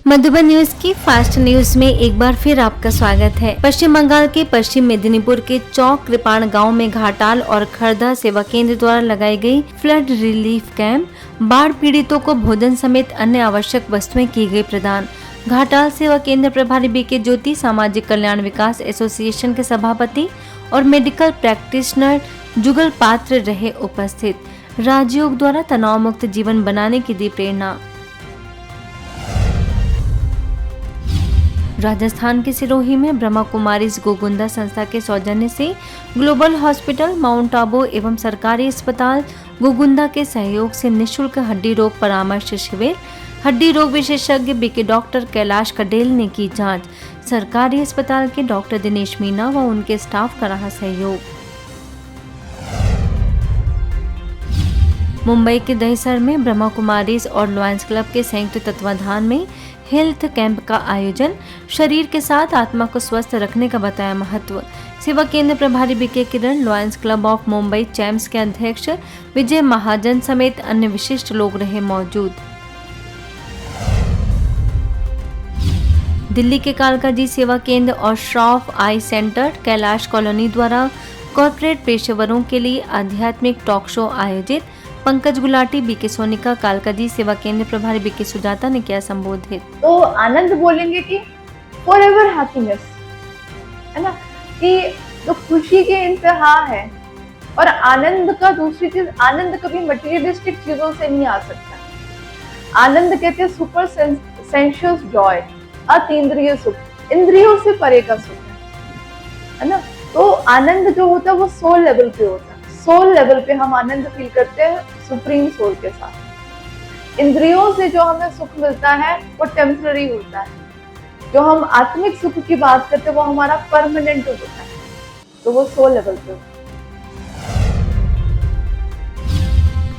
Madhuban news की fast news में एक बार फिर आपका स्वागत है। पश्चिम बंगाल के पश्चिम मेदिनीपुर के चौक कृपाण गांव में घाटाल और खरदा सेवा केंद्र द्वारा लगाई गई फ्लड रिलीफ कैंप, बाढ़ पीड़ितों को भोजन समेत अन्य आवश्यक वस्तुएं की गई प्रदान। घाटाल सेवा केंद्र प्रभारी बीके ज्योति सामाजिक कल्याण विकास एसोसिएशन के सभापति और मेडिकल प्रैक्टिशनर जुगल पात्र रहे उपस्थित। राजयोग द्वारा तनाव मुक्त जीवन बनाने की दी प्रेरणा। राजस्थान के सिरोही में ब्रह्मा कुमारीज गोगुंदा संस्था के सौजन्य से ग्लोबल हॉस्पिटल माउंट आबू एवं सरकारी अस्पताल गोगुंदा के सहयोग से निःशुल्क हड्डी रोग परामर्श शिविर, हड्डी रोग विशेषज्ञ बीके डॉक्टर कैलाश कडेल ने की जांच। सरकारी अस्पताल के डॉक्टर दिनेश मीना व उनके स्टाफ का रहा सहयोग। मुंबई के दहिसर में ब्रह्मा कुमारीज और लॉयंस क्लब के संयुक्त तत्वाधान में हेल्थ कैंप का आयोजन। शरीर के साथ आत्मा को स्वस्थ रखने का बताया महत्व। सेवा केंद्र प्रभारी BK Kiran, Lions Club of Mumbai Champs के अध्यक्ष विजय महाजन समेत अन्य विशिष्ट लोग रहे मौजूद। दिल्ली के कालकाजी सेवा केंद्र और श्रॉफ आई सेंटर कैलाश कॉलोनी द्वारा कॉर्पोरेट पेशेवरों के लिए आध्यात्मिक टॉक शो आयोजित। पंकज गुलाटी, बीके सोनिका, कालकाजी सेवा केंद्र प्रभारी बीके सुजाता ने किया संबोधित। तो आनंद बोलेंगे कि फॉर एवर हैप्पीनेस, है ना, कि तो खुशी के इंतहा है। और आनंद का दूसरी चीज, आनंद कभी मटेरियलिस्टिक चीजों से नहीं आ सकता। आनंद कहते हैं सुपर सेंशियस जॉय, अतीन्द्रिय सुख, इंद्रियों से परे का सुख है ना। तो आनंद जो होता है वो सोल लेवल पे होता है। सोल लेवल पे हम आनंद फील करते हैं सुप्रीम सोल के साथ। इंद्रियों से जो हमें सुख मिलता है वो टेम्पररी होता है। जो हम आत्मिक सुख की बात करते हैं वो हमारा परमानेंट होता है, तो वो सोल लेवल पे होता है।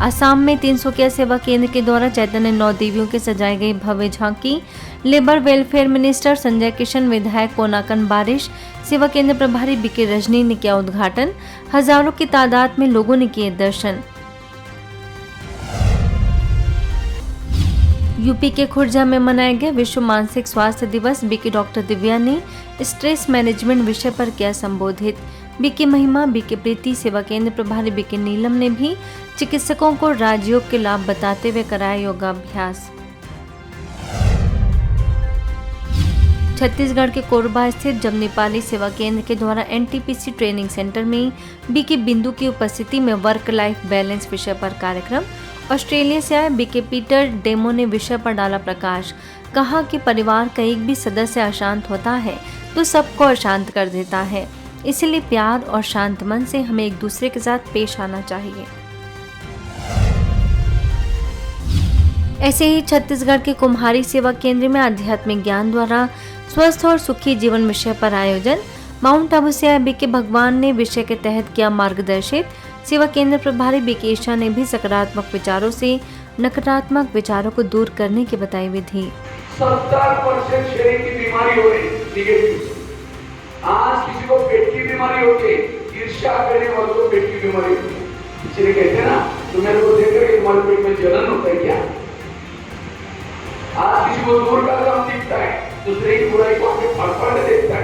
असम में 300 सेवा केंद्र के द्वारा चैतन्य 9 देवियों के सजाई गई भव्य झांकी। Labour welfare minister Sanjay Kishan, विधायक पोनाकन बारिश, सेवा केंद्र प्रभारी बीके रजनी ने किया उद्घाटन। हजारों की तादाद में लोगों ने किए दर्शन। यूपी के खुर्जा में मनाया गया विश्व मानसिक स्वास्थ्य दिवस। बीके डॉक्टर दिव्या ने स्ट्रेस मैनेजमेंट विषय पर किया संबोधित। बीके महिमा, बीके प्रीति, सेवा केंद्र प्रभारी बीके नीलम ने भी चिकित्सकों को राजयोग के लाभ बताते हुए कराया योगाभ्यास। छत्तीसगढ़ के कोरबा स्थित जमनीपाली सेवा केंद्र के द्वारा एनटीपीसी ट्रेनिंग सेंटर में बीके बिंदु की उपस्थिति में वर्क लाइफ बैलेंस विषय पर कार्यक्रम। ऑस्ट्रेलिया से आए बीके पीटर डेमो ने विषय पर डाला प्रकाश। कहा कि परिवार का एक भी सदस्य अशांत होता है तो सबको अशांत कर देता है, इसलिए प्यार और शांत मन से हमें एक दूसरे के साथ पेश आना चाहिए। ऐसे ही छत्तीसगढ़ के कुम्हारी सेवा केंद्र में आध्यात्मिक ज्ञान द्वारा स्वस्थ और सुखी जीवन विषय पर आयोजन। माउंट आबू से आए बीके भगवान ने विषय के तहत किया मार्गदर्शित। सेवा केंद्र प्रभारी बीके ईशा ने भी सकारात्मक विचारों से नकारात्मक विचारों को दूर करने की बताई विधि। 70% शरीर की बीमारी हो रही। आज किसी को पेट की बीमारी होती है, ईर्ष्या करने वालों को पेट की बीमारी होती है। इसलिए कहते हैं ना, तो मेरे को देख कर तुम्हारे पेट में जलन होता है क्या? आज किसी को दूर का काम दिखता है, दूसरे की बुराई को आंखें फाड़ फाड़ के देखता है,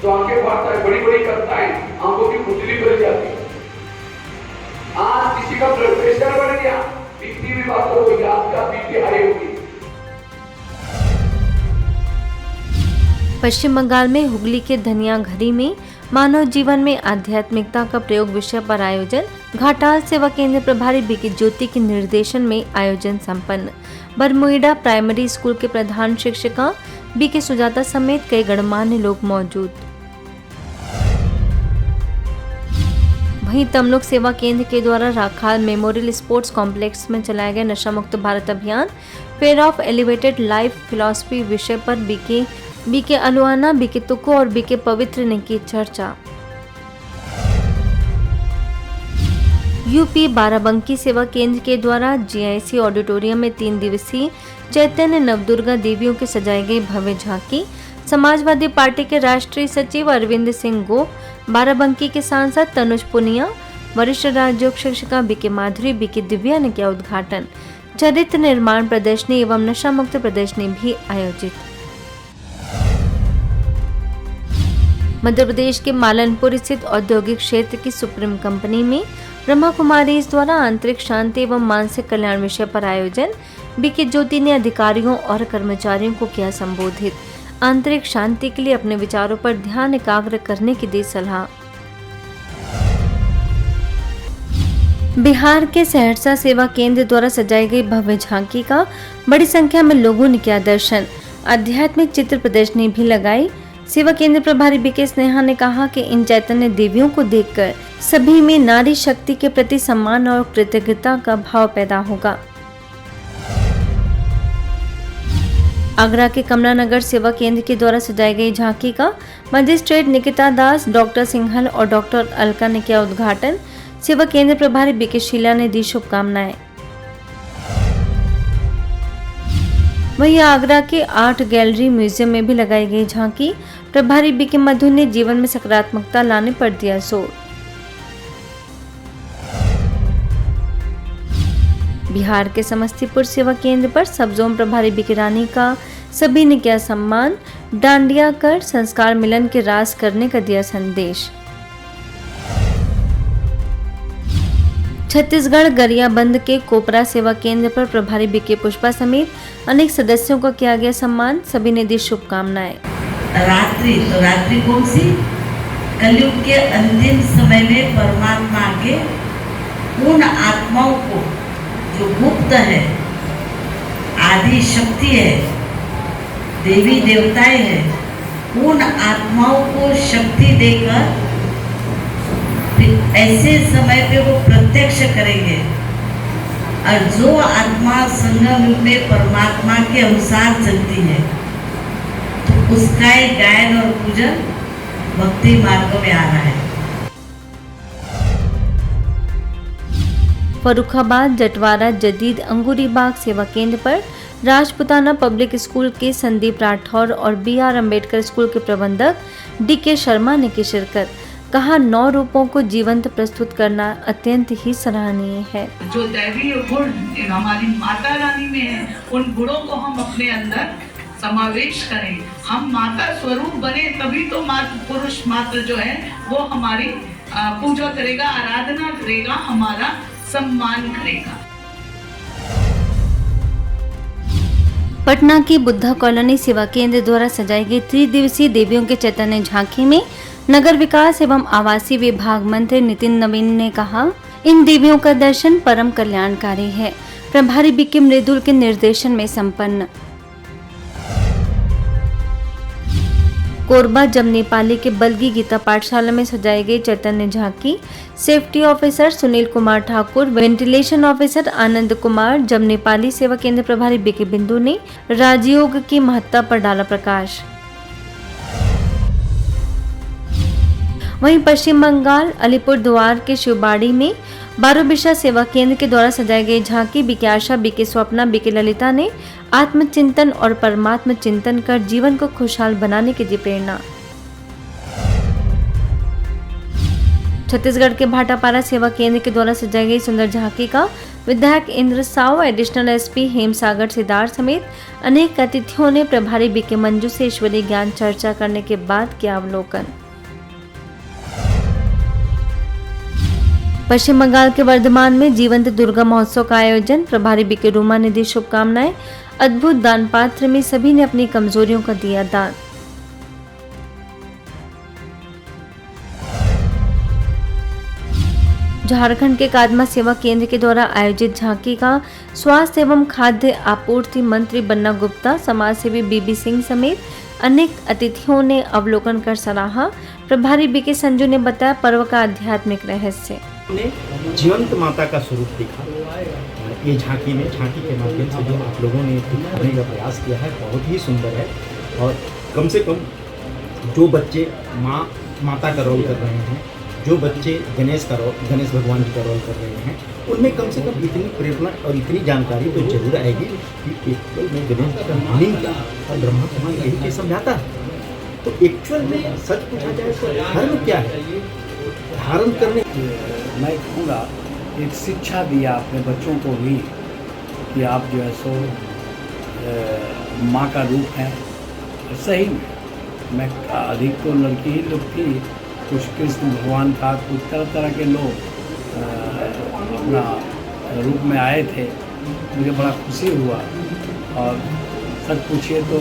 तो आंखें फाड़ता है, बड़ी बड़ी करता है, आंखों की खुजली बढ़ जाती है। आज किसी का ब्लड प्रेशर बढ़ गया, बीपी भी बात होगी, आपका बीपी हाई होगी। पश्चिम बंगाल में हुगली के धनियाघरी में मानव जीवन में आध्यात्मिकता का प्रयोग विषय पर आयोजन। घाटाल सेवा केंद्र प्रभारी बीके ज्योति के निर्देशन में आयोजन संपन्न। बरमुइडा प्राइमरी स्कूल के प्रधान शिक्षिका बीके सुजाता समेत कई गणमान्य लोग मौजूद। वहीं तमलुक सेवा केंद्र के द्वारा राखाल मेमोरियल स्पोर्ट्स कॉम्प्लेक्स में चलाया गया नशा मुक्त भारत अभियान fair of elevated life philosophy विषय पर बीके अलुआना, बीके तुको और बीके पवित्र ने की चर्चा। यूपी बाराबंकी सेवा केंद्र के द्वारा जीआईसी ऑडिटोरियम में 3 दिवसीय चैतन्य नवदुर्गा देवियों की सजाई गई भव्य झांकी। समाजवादी पार्टी के राष्ट्रीय सचिव अरविंद सिंह गोप, बाराबंकी के सांसद तनुज पुनिया, वरिष्ठ राजयोग शिक्षिका बीके माधुरी, बीके दिव्या ने किया उद्घाटन। चरित्र निर्माण प्रदर्शनी एवं नशा मुक्त प्रदर्शनी भी आयोजित। मध्य प्रदेश के मालनपुर स्थित औद्योगिक क्षेत्र की सुप्रीम कंपनी में ब्रह्मा कुमारीज द्वारा आंतरिक शांति एवं मानसिक कल्याण विषय पर आयोजन। बीके ज्योति ने अधिकारियों और कर्मचारियों को किया संबोधित। आंतरिक शांति के लिए अपने विचारों पर ध्यान एकाग्र करने की दी सलाह। बिहार के सहरसा सेवा केंद्र द्वारा सजाई गई भव्य झांकी का बड़ी संख्या में लोगों ने किया दर्शन। आध्यात्मिक चित्र प्रदर्शनी भी लगाई। सेवा केंद्र प्रभारी बीके स्नेहा ने कहा कि इन चैतन्य देवियों को देखकर सभी में नारी शक्ति के प्रति सम्मान और कृतज्ञता का भाव पैदा होगा। आगरा के कमला नगर सेवा केंद्र के द्वारा सजाई गई झांकी का मजिस्ट्रेट निकिता दास, डॉक्टर सिंघल और डॉक्टर अलका ने किया उद्घाटन। सेवा केंद्र प्रभारी बीके शीला ने दी शुभकामनाएं। वहीं आगरा के आर्ट गैलरी म्यूजियम में भी लगाई गई झांकी। प्रभारी बीके मधु ने जीवन में सकारात्मकता लाने पर दिया जोर। बिहार के समस्तीपुर सेवा केंद्र पर सब जोन प्रभारी बीके रानी का सभी ने किया सम्मान। डांडिया कर संस्कार मिलन के रास करने का दिया संदेश। छत्तीसगढ़ गरियाबंद के कोपरा सेवा केंद्र पर प्रभारी बीके पुष्पा समेत अनेक सदस्यों का किया गया सम्मान। सभी ने दी शुभकामनाएं। रात्रि कौन सी? कलयुग के अंतिम समय में परमात्मा के उन आत्माओं को जो गुप्त है, आदि शक्ति है, देवी देवताएं हैं, उन आत्माओं को शक्ति देकर ऐसे समय पे वो प्रत्यक्ष करेंगे। और जो आत्मा संगम युग में परमात्मा के अनुसार चलती है तो उसका एक गायन और पूजन भक्ति मार्ग में आ रहा है। फर्रुखाबाद जटवारा जदीद अंगूरीबाग सेवा केंद्र पर राजपुताना पब्लिक स्कूल के संदीप राठौर और BR अम्बेडकर स्कूल के प्रबंधक DK शर्मा ने की शिरकत। कहा 9 रूपों को जीवंत प्रस्तुत करना अत्यंत ही सराहनीय है। जो दैवीय गुण हमारी माता रानी में है, उन गुणों को हम अपने अंदर समावेश करें। हम माता स्वरूप बने तभी तो पुरुष मात्र जो है वो हमारी पूजा करेगा, आराधना करेगा, हमारा सम्मान करेगा। पटना की बुद्धा कॉलोनी सेवा केंद्र द्वारा सजाई गई 3 दिवसीय देवियों के चैतन्य झांकी में नगर विकास एवं आवासीय विभाग मंत्री नितिन नवीन ने कहा, इन देवियों का दर्शन परम कल्याणकारी है। प्रभारी बीके मृदुल के निर्देशन में संपन्न। कोरबा जमनेपाली के बल्गी गीता पाठशाला में सजाई गई चैतन्य झांकी। Safety officer Sunil Kumar Thakur, ventilation officer Anand Kumar, Jamnepali सेवा केंद्र प्रभारी बीके बिंदु ने राजयोग की महत्ता पर डाला प्रकाश। वहीं पश्चिम बंगाल अलीपुर द्वार के शिवबाड़ी में बारोबिशा सेवा केंद्र के द्वारा सजाई गई झांकी बीके आशा, बीके स्वप्ना, बीके ललिता ने आत्मचिंतन और परमात्म चिंतन कर जीवन को खुशहाल बनाने की दी प्रेरणा। छत्तीसगढ़ के भाटापारा सेवा केंद्र के द्वारा सजाई गई सुंदर झांकी का विधायक इंद्र साव, एडिशनल SP हेमसागर सिद्धार्थ समेत अनेक अतिथियों ने प्रभारी बीके मंजू से ईश्वरीय ज्ञान चर्चा करने के बाद किया अवलोकन। पश्चिम बंगाल के वर्धमान में जीवंत दुर्गा महोत्सव का आयोजन। प्रभारी बीके रूमा ने दी शुभकामनाएं। अद्भुत दान पात्र में सभी ने अपनी कमजोरियों का दिया दान। झारखंड के कादमा सेवा केंद्र के द्वारा आयोजित झांकी का स्वास्थ्य एवं खाद्य आपूर्ति मंत्री बन्ना गुप्ता, समाजसेवी BB सिंह समेत अनेक अतिथियों ने अवलोकन कर सराहा। प्रभारी बीके संजू ने बताया, पर्व का आध्यात्मिक रहस्य। जीवंत माता का स्वरूप दिखा ये झांकी के माध्यम से जो आप लोगों ने दिखाने का प्रयास किया है बहुत ही सुंदर है। और कम से कम जो बच्चे माता का रोल कर रहे हैं, जो बच्चे गणेश भगवान जी का रोल कर रहे हैं, उनमें कम से कम इतनी प्रेरणा और इतनी जानकारी तो जरूर आएगी कि एक्चुअल में गणेश जी का मीनिंग क्या और ब्रह्मा कुमार यही के समझाता है। तो एक्चुअल में सच पूछा जाए तो धर्म क्या है, धारण करने मैं कहूँगा एक शिक्षा दिया अपने बच्चों को भी कि आप जो है सो माँ का रूप हैं। सही में मैं अधिक तो लड़की ही लोग थी, कुछ कृष्ण भगवान था, कुछ तरह तरह के लोग अपना रूप में आए थे। मुझे बड़ा खुशी हुआ और सच पूछिए तो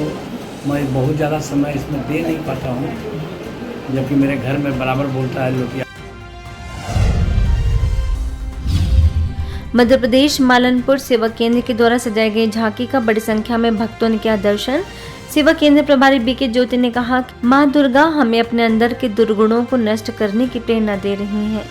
मैं बहुत ज़्यादा समय इसमें दे नहीं पाता हूँ, जबकि मेरे घर में बराबर बोलता है लोग। मध्य प्रदेश मालनपुर सेवा केंद्र के द्वारा सजाई गई झांकी का बड़ी संख्या में भक्तों ने किया दर्शन। सेवा केंद्र प्रभारी बीके ज्योति ने कहा कि मां दुर्गा हमें अपने अंदर के दुर्गुणों को नष्ट करने की प्रेरणा दे रही हैं।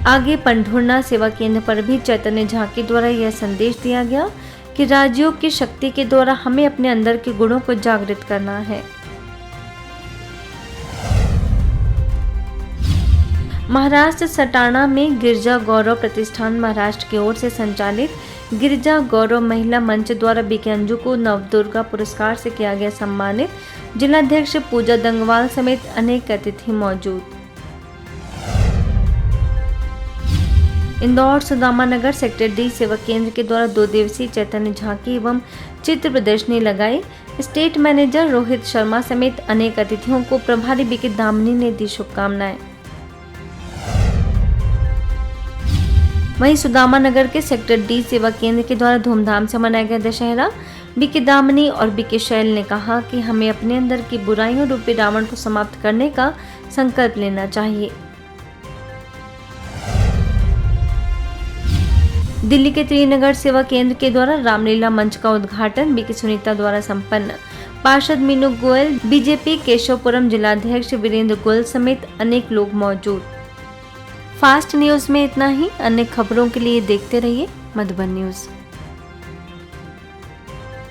आगे पंढुरना सेवा केंद्र पर भी चैतन्य झांकी द्वारा यह संदेश दिया गया कि राजयोग की शक्ति के द्वारा हमें अपने अंदर के गुणों को जागृत करना है। महाराष्ट्र सटाणा में गिरजा गौरव प्रतिष्ठान महाराष्ट्र की ओर से संचालित गिरजा गौरव महिला मंच द्वारा बीके अंजू को नवदुर्गा पुरस्कार से किया गया सम्मानित। जिलाध्यक्ष पूजा दंगवाल समेत अनेक अतिथि मौजूद। इंदौर सुदामा नगर सेक्टर डी सेवा केंद्र के द्वारा 2 दिवसीय चैतन्य झांकी एवं चित्र प्रदर्शनी लगाई। स्टेट मैनेजर रोहित शर्मा समेत अनेक अतिथियों को प्रभारी बीके दामिनी ने दी शुभकामनाएं। वहीं सुदामा नगर के सेक्टर डी सेवा केंद्र के द्वारा धूमधाम से मनाया गया दशहरा। बीके दामिनी और बीके शैल ने कहा कि हमें अपने अंदर की बुराइयों रूपी रावण को समाप्त करने का संकल्प लेना चाहिए। दिल्ली के त्रिनगर सेवा केंद्र के द्वारा रामलीला मंच का उद्घाटन बीके सुनीता द्वारा संपन्न। पार्षद मीनू गोयल, बीजेपी केशवपुरम जिलाध्यक्ष वीरेंद्र गोयल समेत अनेक लोग मौजूद। फास्ट न्यूज में इतना ही। अन्य खबरों के लिए देखते रहिए मधुबन न्यूज।